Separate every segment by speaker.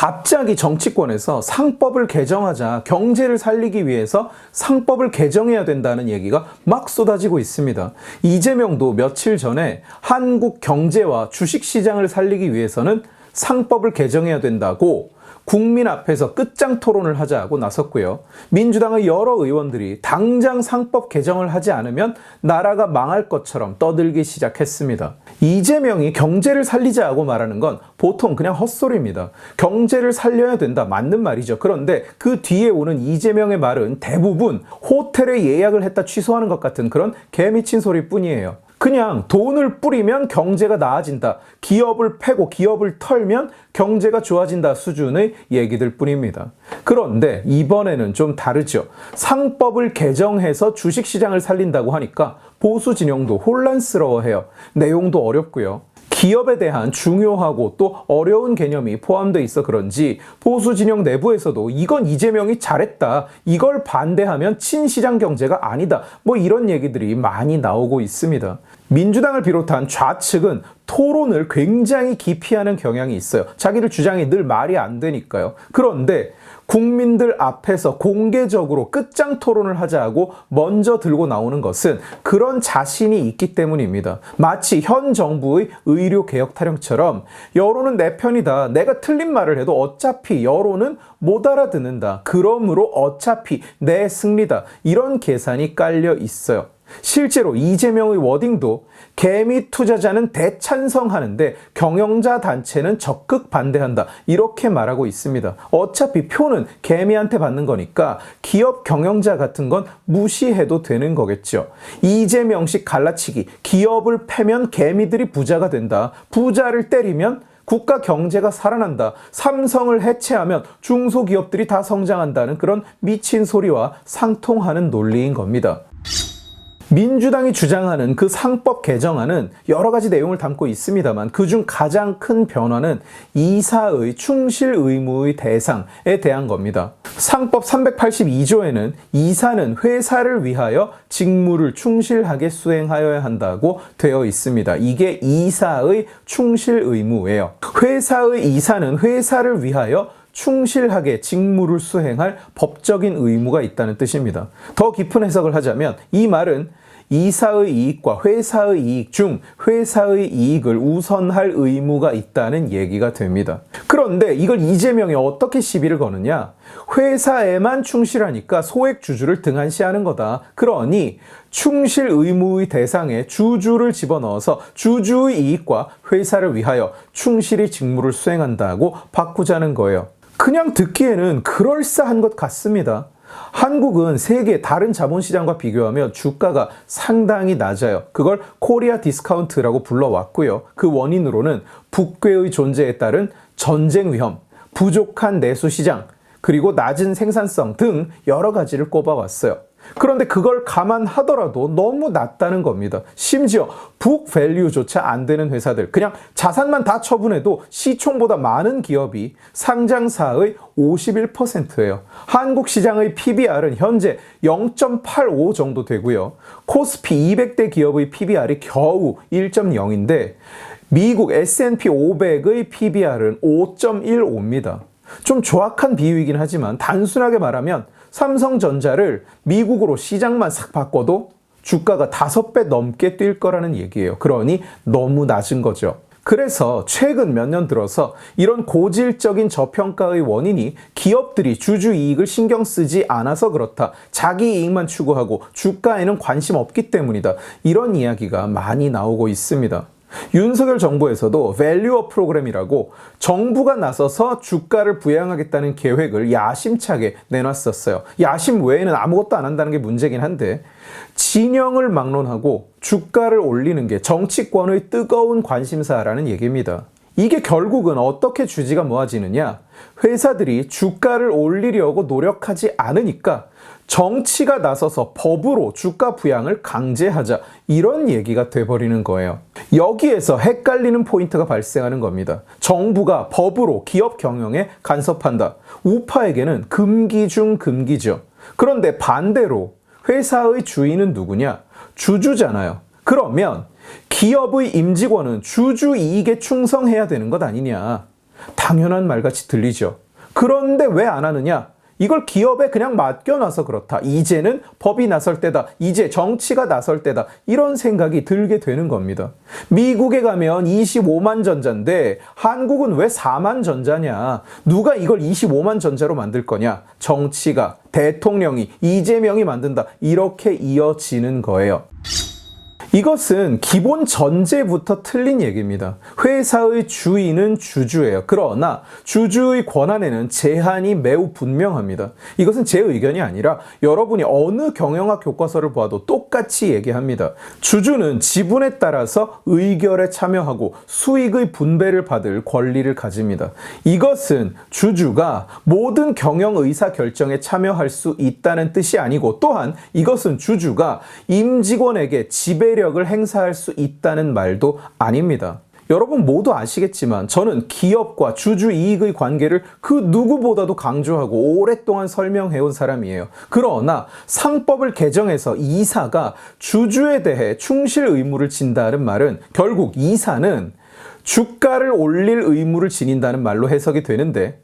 Speaker 1: 갑자기 정치권에서 상법을 개정하자, 경제를 살리기 위해서 상법을 개정해야 된다는 얘기가 막 쏟아지고 있습니다. 이재명도 며칠 전에 한국 경제와 주식시장을 살리기 위해서는 상법을 개정해야 된다고 국민 앞에서 끝장 토론을 하자고 나섰고요. 민주당의 여러 의원들이 당장 상법 개정을 하지 않으면 나라가 망할 것처럼 떠들기 시작했습니다. 이재명이 경제를 살리자고 말하는 건 보통 그냥 헛소리입니다. 경제를 살려야 된다, 맞는 말이죠. 그런데 그 뒤에 오는 이재명의 말은 대부분 호텔에 예약을 했다 취소하는 것 같은 그런 개미친 소리뿐이에요. 그냥 돈을 뿌리면 경제가 나아진다, 기업을 패고 기업을 털면 경제가 좋아진다 수준의 얘기들 뿐입니다. 그런데 이번에는 좀 다르죠. 상법을 개정해서 주식시장을 살린다고 하니까 보수 진영도 혼란스러워해요. 내용도 어렵고요. 기업에 대한 중요하고 또 어려운 개념이 포함되어 있어 그런지 보수 진영 내부에서도 이건 이재명이 잘했다, 이걸 반대하면 친시장 경제가 아니다, 뭐 이런 얘기들이 많이 나오고 있습니다. 민주당을 비롯한 좌측은 토론을 굉장히 기피하는 경향이 있어요. 자기들 주장이 늘 말이 안 되니까요. 그런데 국민들 앞에서 공개적으로 끝장 토론을 하자고 먼저 들고 나오는 것은 그런 자신이 있기 때문입니다. 마치 현 정부의 의료개혁 타령처럼 여론은 내 편이다, 내가 틀린 말을 해도 어차피 여론은 못 알아듣는다, 그러므로 어차피 내 승리다, 이런 계산이 깔려 있어요. 실제로 이재명의 워딩도 개미 투자자는 대찬성하는데 경영자 단체는 적극 반대한다, 이렇게 말하고 있습니다. 어차피 표는 개미한테 받는 거니까 기업 경영자 같은 건 무시해도 되는 거겠죠. 이재명식 갈라치기, 기업을 패면 개미들이 부자가 된다, 부자를 때리면 국가 경제가 살아난다, 삼성을 해체하면 중소기업들이 다 성장한다는 그런 미친 소리와 상통하는 논리인 겁니다. 민주당이 주장하는 그 상법 개정안은 여러 가지 내용을 담고 있습니다만 그중 가장 큰 변화는 이사의 충실 의무의 대상에 대한 겁니다. 상법 382조에는 이사는 회사를 위하여 직무를 충실하게 수행하여야 한다고 되어 있습니다. 이게 이사의 충실 의무예요. 회사의 이사는 회사를 위하여 충실하게 직무를 수행할 법적인 의무가 있다는 뜻입니다. 더 깊은 해석을 하자면 이 말은 이사의 이익과 회사의 이익 중 회사의 이익을 우선할 의무가 있다는 얘기가 됩니다. 그런데 이걸 이재명이 어떻게 시비를 거느냐? 회사에만 충실하니까 소액 주주를 등한시하는 거다. 그러니 충실 의무의 대상에 주주를 집어넣어서 주주의 이익과 회사를 위하여 충실히 직무를 수행한다고 바꾸자는 거예요. 그냥 듣기에는 그럴싸한 것 같습니다. 한국은 세계 다른 자본시장과 비교하면 주가가 상당히 낮아요. 그걸 코리아 디스카운트라고 불러왔고요. 그 원인으로는 북괴의 존재에 따른 전쟁 위험, 부족한 내수시장, 그리고 낮은 생산성 등 여러 가지를 꼽아왔어요. 그런데 그걸 감안하더라도 너무 낮다는 겁니다. 심지어 북밸류조차 안 되는 회사들, 그냥 자산만 다 처분해도 시총보다 많은 기업이 상장사의 51%예요. 한국 시장의 PBR은 현재 0.85 정도 되고요. 코스피 200대 기업의 PBR이 겨우 1.0인데 미국 S&P 500의 PBR은 5.15입니다. 좀 조악한 비유이긴 하지만 단순하게 말하면 삼성전자를 미국으로 시장만 싹 바꿔도 주가가 5배 넘게 뛸 거라는 얘기예요. 그러니 너무 낮은 거죠. 그래서 최근 몇 년 들어서 이런 고질적인 저평가의 원인이 기업들이 주주 이익을 신경 쓰지 않아서 그렇다, 자기 이익만 추구하고 주가에는 관심 없기 때문이다, 이런 이야기가 많이 나오고 있습니다. 윤석열 정부에서도 밸류업 프로그램이라고 정부가 나서서 주가를 부양하겠다는 계획을 야심차게 내놨었어요. 야심 외에는 아무것도 안 한다는 게 문제긴 한데 진영을 막론하고 주가를 올리는 게 정치권의 뜨거운 관심사라는 얘기입니다. 이게 결국은 어떻게 주지가 모아지느냐? 회사들이 주가를 올리려고 노력하지 않으니까 정치가 나서서 법으로 주가 부양을 강제하자, 이런 얘기가 돼버리는 거예요. 여기에서 헷갈리는 포인트가 발생하는 겁니다. 정부가 법으로 기업 경영에 간섭한다. 우파에게는 금기 중 금기죠. 그런데 반대로 회사의 주인은 누구냐? 주주잖아요. 그러면 기업의 임직원은 주주 이익에 충성해야 되는 것 아니냐? 당연한 말같이 들리죠. 그런데 왜 안 하느냐? 이걸 기업에 그냥 맡겨놔서 그렇다. 이제는 법이 나설 때다. 이제 정치가 나설 때다. 이런 생각이 들게 되는 겁니다. 미국에 가면 25만 전자인데 한국은 왜 4만 전자냐? 누가 이걸 25만 전자로 만들 거냐? 정치가, 대통령이, 이재명이 만든다. 이렇게 이어지는 거예요. 이것은 기본 전제부터 틀린 얘기입니다. 회사의 주인은 주주예요. 그러나 주주의 권한에는 제한이 매우 분명합니다. 이것은 제 의견이 아니라 여러분이 어느 경영학 교과서를 봐도 똑같이 얘기합니다. 주주는 지분에 따라서 의결에 참여하고 수익의 분배를 받을 권리를 가집니다. 이것은 주주가 모든 경영 의사 결정에 참여할 수 있다는 뜻이 아니고, 또한 이것은 주주가 임직원에게 지배력을 행사할 수 있다는 말도 아닙니다. 여러분 모두 아시겠지만 저는 기업과 주주 이익의 관계를 그 누구보다도 강조하고 오랫동안 설명해온 사람이에요. 그러나 상법을 개정해서 이사가 주주에 대해 충실 의무를 진다는 말은 결국 이사는 주가를 올릴 의무를 지닌다는 말로 해석이 되는데,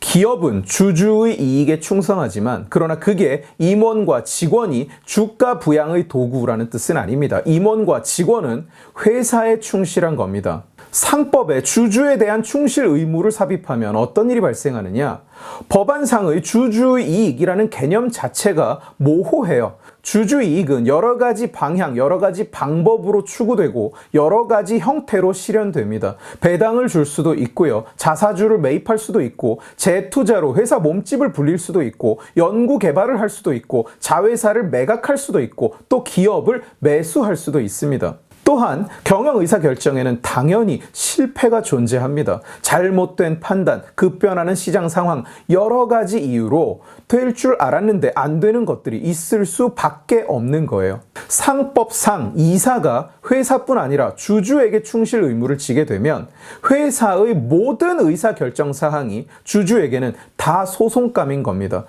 Speaker 1: 기업은 주주의 이익에 충성하지만 그러나 그게 임원과 직원이 주가 부양의 도구라는 뜻은 아닙니다. 임원과 직원은 회사에 충실한 겁니다. 상법에 주주에 대한 충실 의무를 삽입하면 어떤 일이 발생하느냐? 법안상의 주주의 이익이라는 개념 자체가 모호해요. 주주의 이익은 여러 가지 방향, 여러 가지 방법으로 추구되고 여러 가지 형태로 실현됩니다. 배당을 줄 수도 있고요. 자사주를 매입할 수도 있고, 재투자로 회사 몸집을 불릴 수도 있고, 연구 개발을 할 수도 있고, 자회사를 매각할 수도 있고, 또 기업을 매수할 수도 있습니다. 또한 경영 의사결정에는 당연히 실패가 존재합니다. 잘못된 판단, 급변하는 시장 상황, 여러 가지 이유로 될 줄 알았는데 안 되는 것들이 있을 수밖에 없는 거예요. 상법상 이사가 회사뿐 아니라 주주에게 충실 의무를 지게 되면 회사의 모든 의사결정 사항이 주주에게는 다 소송감인 겁니다.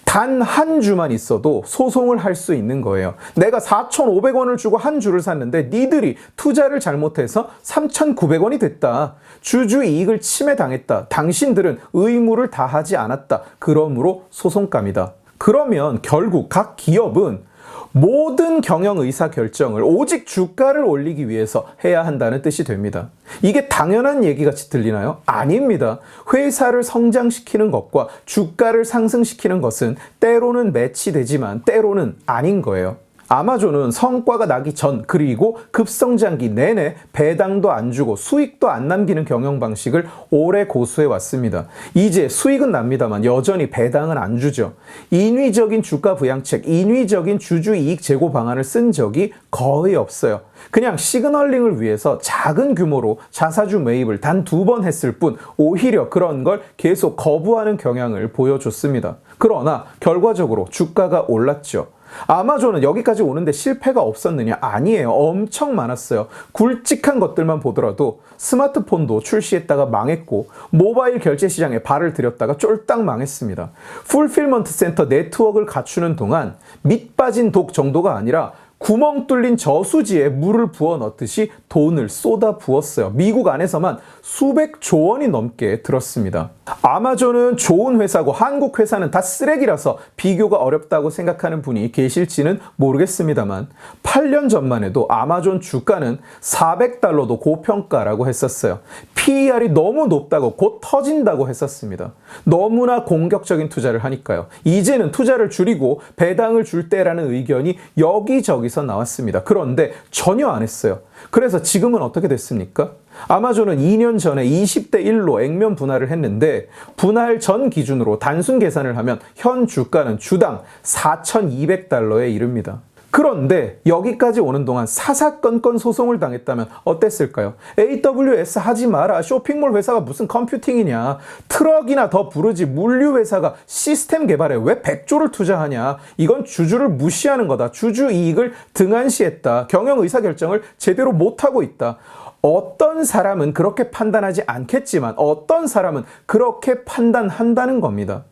Speaker 1: 단 한 주만 있어도 소송을 할 수 있는 거예요. 내가 4,500원을 주고 한 주를 샀는데 니들이 투자를 잘못해서 3,900원이 됐다. 주주 이익을 침해당했다. 당신들은 의무를 다하지 않았다. 그러므로 소송감이다. 그러면 결국 각 기업은 모든 경영 의사 결정을 오직 주가를 올리기 위해서 해야 한다는 뜻이 됩니다. 이게 당연한 얘기같이 들리나요? 아닙니다. 회사를 성장시키는 것과 주가를 상승시키는 것은 때로는 매치되지만 때로는 아닌 거예요. 아마존은 성과가 나기 전 그리고 급성장기 내내 배당도 안 주고 수익도 안 남기는 경영 방식을 오래 고수해 왔습니다. 이제 수익은 납니다만 여전히 배당은 안 주죠. 인위적인 주가 부양책, 인위적인 주주 이익 제고 방안을 쓴 적이 거의 없어요. 그냥 시그널링을 위해서 작은 규모로 자사주 매입을 단 2번 했을 뿐 오히려 그런 걸 계속 거부하는 경향을 보여줬습니다. 그러나 결과적으로 주가가 올랐죠. 아마존은 여기까지 오는데 실패가 없었느냐? 아니에요. 엄청 많았어요. 굵직한 것들만 보더라도 스마트폰도 출시했다가 망했고, 모바일 결제 시장에 발을 들였다가 쫄딱 망했습니다. 풀필먼트 센터 네트워크를 갖추는 동안 밑 빠진 독 정도가 아니라 구멍 뚫린 저수지에 물을 부어 넣듯이 돈을 쏟아 부었어요. 미국 안에서만 수백조 원이 넘게 들었습니다. 아마존은 좋은 회사고 한국 회사는 다 쓰레기라서 비교가 어렵다고 생각하는 분이 계실지는 모르겠습니다만 8년 전만 해도 아마존 주가는 $400도 고평가라고 했었어요. PER이 너무 높다고 곧 터진다고 했었습니다. 너무나 공격적인 투자를 하니까요. 이제는 투자를 줄이고 배당을 줄 때라는 의견이 여기저기서 나왔습니다. 그런데 전혀 안 했어요. 그래서 지금은 어떻게 됐습니까? 아마존은 2년 전에 20대 1로 액면 분할을 했는데 분할 전 기준으로 단순 계산을 하면 현 주가는 주당 $4,200에 이릅니다. 그런데 여기까지 오는 동안 사사건건 소송을 당했다면 어땠을까요? AWS 하지 마라. 쇼핑몰 회사가 무슨 컴퓨팅이냐. 트럭이나 더 부르지. 물류 회사가 시스템 개발에 왜 100조를 투자하냐. 이건 주주를 무시하는 거다. 주주 이익을 등한시했다. 경영 의사결정을 제대로 못하고 있다. 어떤 사람은 그렇게 판단하지 않겠지만 어떤 사람은 그렇게 판단한다는 겁니다.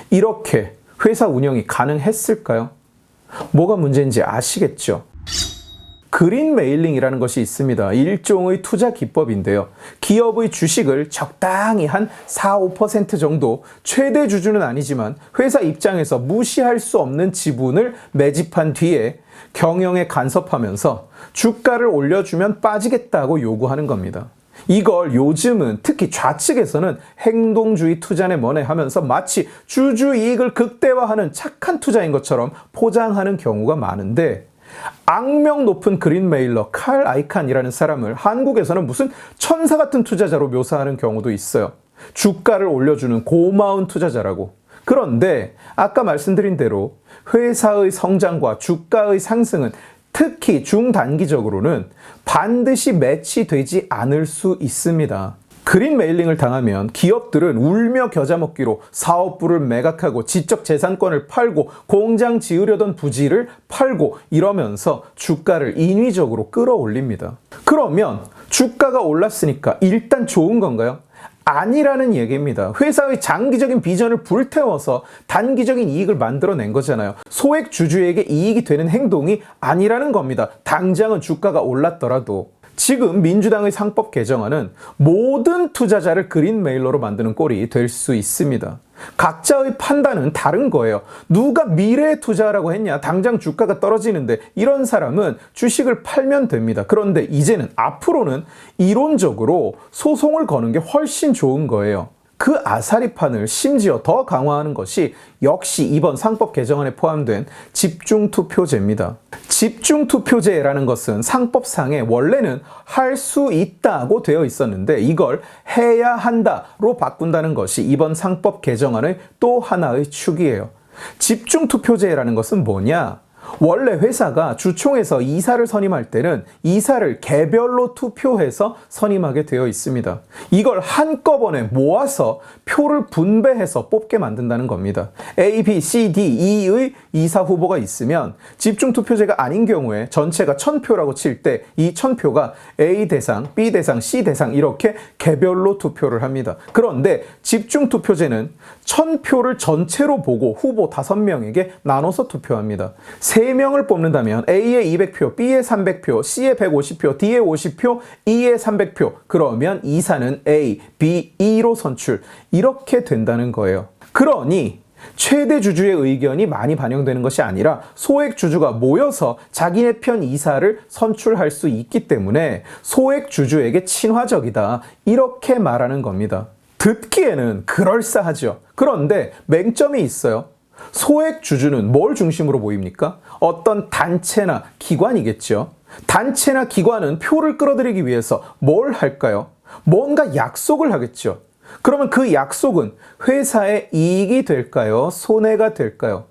Speaker 1: 이렇게 회사 운영이 가능했을까요? 뭐가 문제인지 아시겠죠? 그린 메일링이라는 것이 있습니다. 일종의 투자 기법인데요. 기업의 주식을 적당히 한 4, 5% 정도, 최대 주주는 아니지만 회사 입장에서 무시할 수 없는 지분을 매집한 뒤에 경영에 간섭하면서 주가를 올려주면 빠지겠다고 요구하는 겁니다. 이걸 요즘은 특히 좌측에서는 행동주의 투자네 뭐네 하면서 마치 주주 이익을 극대화하는 착한 투자인 것처럼 포장하는 경우가 많은데, 악명 높은 그린메일러 칼 아이칸이라는 사람을 한국에서는 무슨 천사 같은 투자자로 묘사하는 경우도 있어요. 주가를 올려주는 고마운 투자자라고. 그런데 아까 말씀드린 대로 회사의 성장과 주가의 상승은 특히 중단기적으로는 반드시 매치되지 않을 수 있습니다. 그린 메일링을 당하면 기업들은 울며 겨자 먹기로 사업부를 매각하고 지적 재산권을 팔고 공장 지으려던 부지를 팔고 이러면서 주가를 인위적으로 끌어올립니다. 그러면 주가가 올랐으니까 일단 좋은 건가요? 아니라는 얘기입니다. 회사의 장기적인 비전을 불태워서 단기적인 이익을 만들어낸 거잖아요. 소액 주주에게 이익이 되는 행동이 아니라는 겁니다. 당장은 주가가 올랐더라도. 지금 민주당의 상법 개정안은 모든 투자자를 그린메일러로 만드는 꼴이 될 수 있습니다. 각자의 판단은 다른 거예요. 누가 미래에 투자라고 했냐? 당장 주가가 떨어지는데 이런 사람은 주식을 팔면 됩니다. 그런데 이제는 앞으로는 이론적으로 소송을 거는 게 훨씬 좋은 거예요. 그 아사리판을 심지어 더 강화하는 것이 역시 이번 상법 개정안에 포함된 집중투표제입니다. 집중투표제라는 것은 상법상에 원래는 할 수 있다고 되어 있었는데 이걸 해야 한다로 바꾼다는 것이 이번 상법 개정안의 또 하나의 축이에요. 집중투표제라는 것은 뭐냐? 원래 회사가 주총에서 이사를 선임할 때는 이사를 개별로 투표해서 선임하게 되어 있습니다. 이걸 한꺼번에 모아서 표를 분배해서 뽑게 만든다는 겁니다. A, B, C, D, E의 이사 후보가 있으면 집중투표제가 아닌 경우에 전체가 1000표라고 칠 때 이 1000표가 A 대상, B 대상, C 대상 이렇게 개별로 투표를 합니다. 그런데 집중투표제는 1000표를 전체로 보고 후보 5명에게 나눠서 투표합니다. 3명을 뽑는다면 A에 200표, B에 300표, C에 150표, D에 50표, E에 300표. 그러면 이사는 A, B, E로 선출. 이렇게 된다는 거예요. 그러니 최대 주주의 의견이 많이 반영되는 것이 아니라 소액 주주가 모여서 자기네 편 이사를 선출할 수 있기 때문에 소액 주주에게 친화적이다. 이렇게 말하는 겁니다. 듣기에는 그럴싸하죠. 그런데 맹점이 있어요. 소액 주주는 뭘 중심으로 모입니까? 어떤 단체나 기관이겠죠. 단체나 기관은 표를 끌어들이기 위해서 뭘 할까요? 뭔가 약속을 하겠죠. 그러면 그 약속은 회사의 이익이 될까요? 손해가 될까요?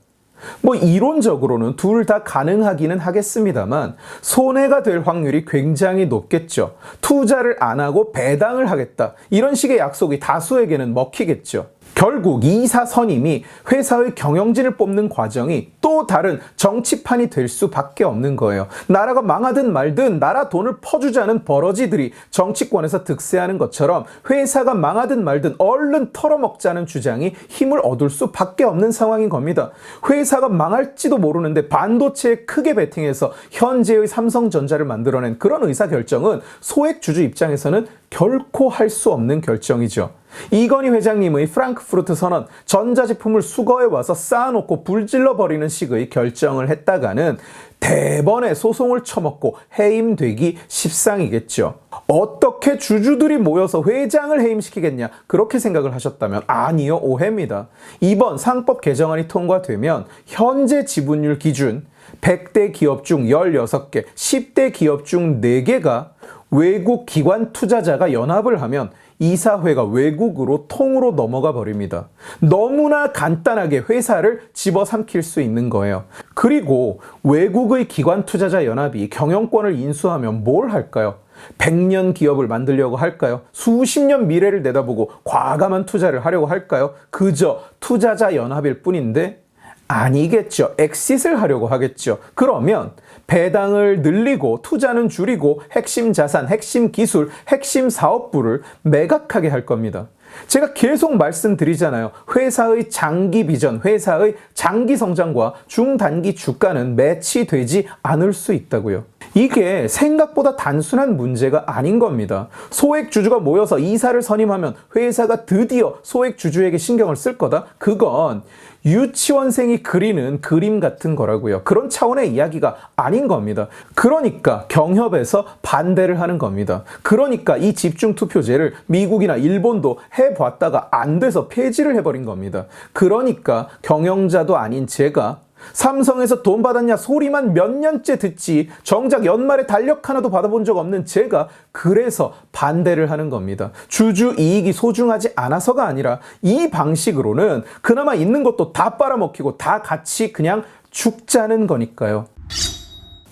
Speaker 1: 이론적으로는 둘 다 가능하기는 하겠습니다만 손해가 될 확률이 굉장히 높겠죠. 투자를 안 하고 배당을 하겠다. 이런 식의 약속이 다수에게는 먹히겠죠. 결국 이사 선임이 회사의 경영진을 뽑는 과정이 또 다른 정치판이 될 수밖에 없는 거예요. 나라가 망하든 말든 나라 돈을 퍼주자는 버러지들이 정치권에서 득세하는 것처럼 회사가 망하든 말든 얼른 털어먹자는 주장이 힘을 얻을 수밖에 없는 상황인 겁니다. 회사가 망할지도 모르는데 반도체에 크게 베팅해서 현재의 삼성전자를 만들어낸 그런 의사결정은 소액 주주 입장에서는 결코 할 수 없는 결정이죠. 이건희 회장님의 프랑크푸르트 선언, 전자제품을 수거해 와서 쌓아놓고 불질러 버리는 식의 결정을 했다가는 대번에 소송을 쳐먹고 해임되기 십상이겠죠. 어떻게 주주들이 모여서 회장을 해임시키겠냐 그렇게 생각을 하셨다면 아니요, 오해입니다. 이번 상법 개정안이 통과되면 현재 지분율 기준 100대 기업 중 16개, 10대 기업 중 4개가 외국 기관 투자자가 연합을 하면 이사회가 외국으로 통으로 넘어가 버립니다. 너무나 간단하게 회사를 집어삼킬 수 있는 거예요. 그리고 외국의 기관 투자자 연합이 경영권을 인수하면 뭘 할까요? 100년 기업을 만들려고 할까요? 수십 년 미래를 내다보고 과감한 투자를 하려고 할까요? 그저 투자자 연합일 뿐인데 아니겠죠. 엑싯을 하려고 하겠죠. 그러면 배당을 늘리고 투자는 줄이고 핵심 자산, 핵심 기술, 핵심 사업부를 매각하게 할 겁니다. 제가 계속 말씀드리잖아요. 회사의 장기 비전, 회사의 장기 성장과 중단기 주가는 매치되지 않을 수 있다고요. 이게 생각보다 단순한 문제가 아닌 겁니다. 소액주주가 모여서 이사를 선임하면 회사가 드디어 소액주주에게 신경을 쓸 거다? 그건 유치원생이 그리는 그림 같은 거라고요. 그런 차원의 이야기가 아닌 겁니다. 그러니까 경협에서 반대를 하는 겁니다. 그러니까 이 집중투표제를 미국이나 일본도 해봤다가 안 돼서 폐지를 해버린 겁니다. 그러니까 경영자도 아닌 제가 삼성에서 돈 받았냐 소리만 몇 년째 듣지 정작 연말에 달력 하나도 받아본 적 없는 제가 그래서 반대를 하는 겁니다. 주주 이익이 소중하지 않아서가 아니라 이 방식으로는 그나마 있는 것도 다 빨아먹히고 다 같이 그냥 죽자는 거니까요.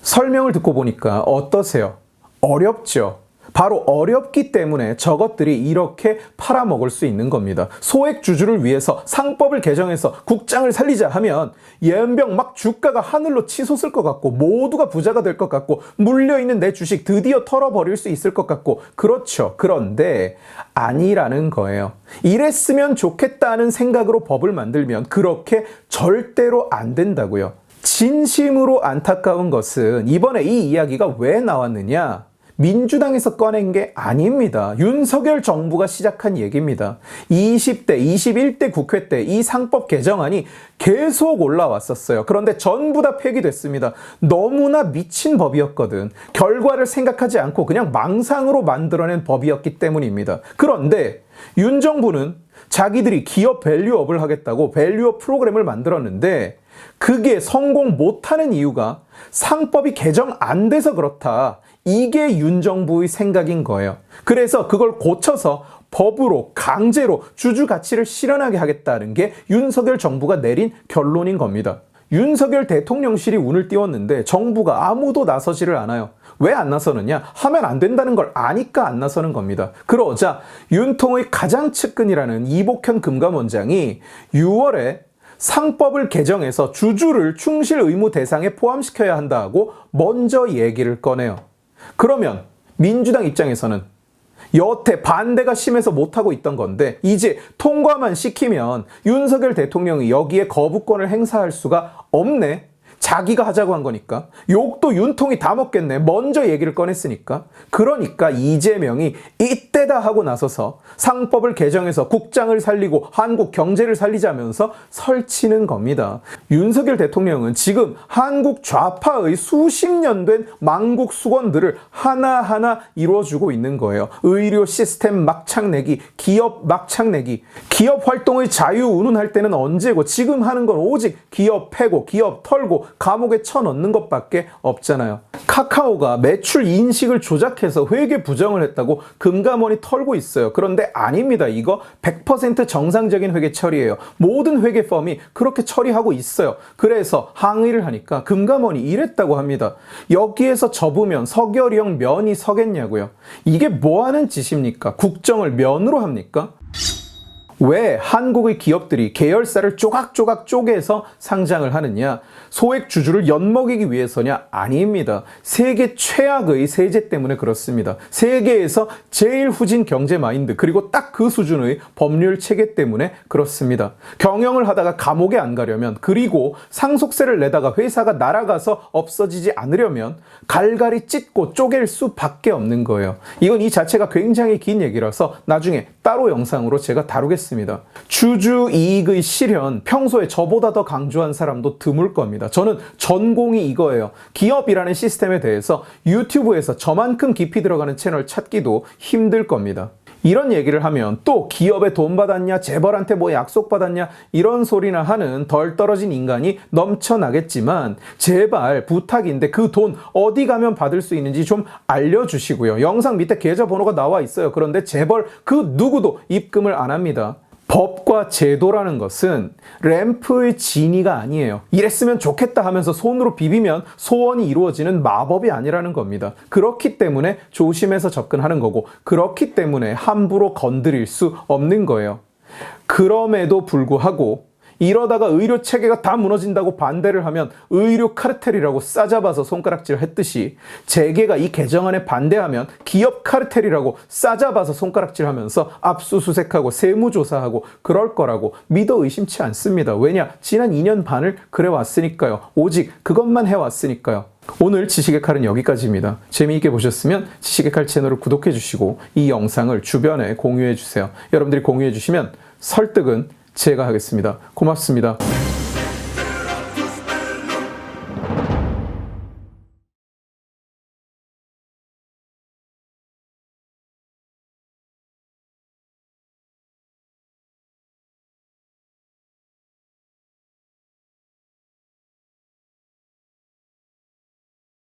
Speaker 1: 설명을 듣고 보니까 어떠세요? 어렵죠? 바로 어렵기 때문에 저것들이 이렇게 팔아먹을 수 있는 겁니다. 소액주주를 위해서 상법을 개정해서 국장을 살리자 하면 연병 막 주가가 하늘로 치솟을 것 같고 모두가 부자가 될 것 같고 물려있는 내 주식 드디어 털어버릴 수 있을 것 같고 그렇죠. 그런데 아니라는 거예요. 이랬으면 좋겠다는 생각으로 법을 만들면 그렇게 절대로 안 된다고요. 진심으로 안타까운 것은 이번에 이 이야기가 왜 나왔느냐? 민주당에서 꺼낸 게 아닙니다. 윤석열 정부가 시작한 얘기입니다. 20대, 21대 국회 때 이 상법 개정안이 계속 올라왔었어요. 그런데 전부 다 폐기됐습니다. 너무나 미친 법이었거든. 결과를 생각하지 않고 그냥 망상으로 만들어낸 법이었기 때문입니다. 그런데 윤 정부는 자기들이 기업 밸류업을 하겠다고 밸류업 프로그램을 만들었는데 그게 성공 못하는 이유가 상법이 개정 안 돼서 그렇다. 이게 윤 정부의 생각인 거예요. 그래서 그걸 고쳐서 법으로 강제로 주주 가치를 실현하게 하겠다는 게 윤석열 정부가 내린 결론인 겁니다. 윤석열 대통령실이 운을 띄웠는데 정부가 아무도 나서지를 않아요. 왜 안 나서느냐? 하면 안 된다는 걸 아니까 안 나서는 겁니다. 그러자 윤통의 가장 측근이라는 이복현 금감원장이 6월에 상법을 개정해서 주주를 충실 의무 대상에 포함시켜야 한다고 먼저 얘기를 꺼내요. 그러면 민주당 입장에서는 여태 반대가 심해서 못하고 있던 건데 이제 통과만 시키면 윤석열 대통령이 여기에 거부권을 행사할 수가 없네. 자기가 하자고 한 거니까. 욕도 윤통이 다 먹겠네. 먼저 얘기를 꺼냈으니까. 그러니까 이재명이 이때다 하고 나서서 상법을 개정해서 국장을 살리고 한국 경제를 살리자면서 설치는 겁니다. 윤석열 대통령은 지금 한국 좌파의 수십 년 된 망국 수건들을 하나하나 이루어주고 있는 거예요. 의료 시스템 막창 내기, 기업 막창 내기. 기업 활동의 자유 운운할 때는 언제고 지금 하는 건 오직 기업 패고 기업 털고 감옥에 쳐넣는 것밖에 없잖아요. 카카오가 매출 인식을 조작해서 회계 부정을 했다고 금감원이 털고 있어요. 그런데 아닙니다. 이거 100% 정상적인 회계 처리예요. 모든 회계 펌이 그렇게 처리하고 있어요. 그래서 항의를 하니까 금감원이 이랬다고 합니다. 여기에서 접으면 서결형 면이 서겠냐고요. 이게 뭐 하는 짓입니까? 국정을 면으로 합니까? 왜 한국의 기업들이 계열사를 조각조각 쪼개서 상장을 하느냐? 소액 주주를 엿먹이기 위해서냐? 아닙니다. 세계 최악의 세제 때문에 그렇습니다. 세계에서 제일 후진 경제 마인드 그리고 딱 그 수준의 법률 체계 때문에 그렇습니다. 경영을 하다가 감옥에 안 가려면 그리고 상속세를 내다가 회사가 날아가서 없어지지 않으려면 갈갈이 찢고 쪼갤 수밖에 없는 거예요. 이건 이 자체가 굉장히 긴 얘기라서 나중에 따로 영상으로 제가 다루겠습니다. 주주 이익의 실현 평소에 저보다 더 강조한 사람도 드물 겁니다. 저는 전공이 이거예요. 기업이라는 시스템에 대해서 유튜브에서 저만큼 깊이 들어가는 채널 찾기도 힘들 겁니다. 이런 얘기를 하면 또 기업에 돈 받았냐, 재벌한테 뭐 약속 받았냐 이런 소리나 하는 덜 떨어진 인간이 넘쳐나겠지만 제발 부탁인데 그 돈 어디 가면 받을 수 있는지 좀 알려주시고요. 영상 밑에 계좌번호가 나와 있어요. 그런데 재벌 그 누구도 입금을 안 합니다. 법과 제도라는 것은 램프의 지니가 아니에요. 이랬으면 좋겠다 하면서 손으로 비비면 소원이 이루어지는 마법이 아니라는 겁니다. 그렇기 때문에 조심해서 접근하는 거고 그렇기 때문에 함부로 건드릴 수 없는 거예요. 그럼에도 불구하고 이러다가 의료 체계가 다 무너진다고 반대를 하면 의료 카르텔이라고 싸잡아서 손가락질 했듯이 재계가 이 개정안에 반대하면 기업 카르텔이라고 싸잡아서 손가락질 하면서 압수수색하고 세무조사하고 그럴 거라고 믿어 의심치 않습니다. 왜냐? 지난 2년 반을 그래 왔으니까요. 오직 그것만 해왔으니까요. 오늘 지식의 칼은 여기까지입니다. 재미있게 보셨으면 지식의 칼 채널을 구독해 주시고 이 영상을 주변에 공유해 주세요. 여러분들이 공유해 주시면 설득은 제가 하겠습니다. 고맙습니다.